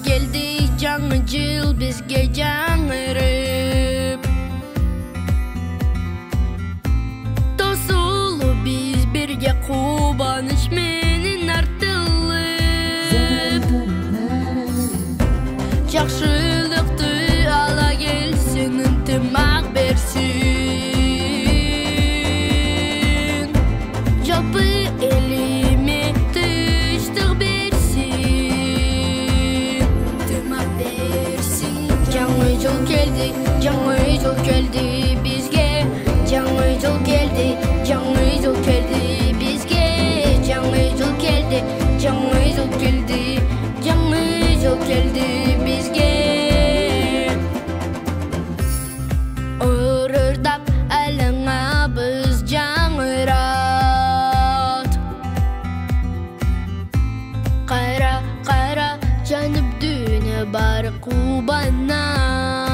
келди жаңы жыл бизге жаңырып. Тосулу биз бирге кубаныч менен артылып. Жакшылыкты ала келсин, ынтымак берсин. Жалпы элиме тынчтык берсин, ынтымак берсин. Жаңы жыл келди бизге. Жаңы жыл келди бизге. Жаңы жыл келди бизге. Ырырдап алаңабыз жаңырат. Кайра жанып дүнө бар кубана.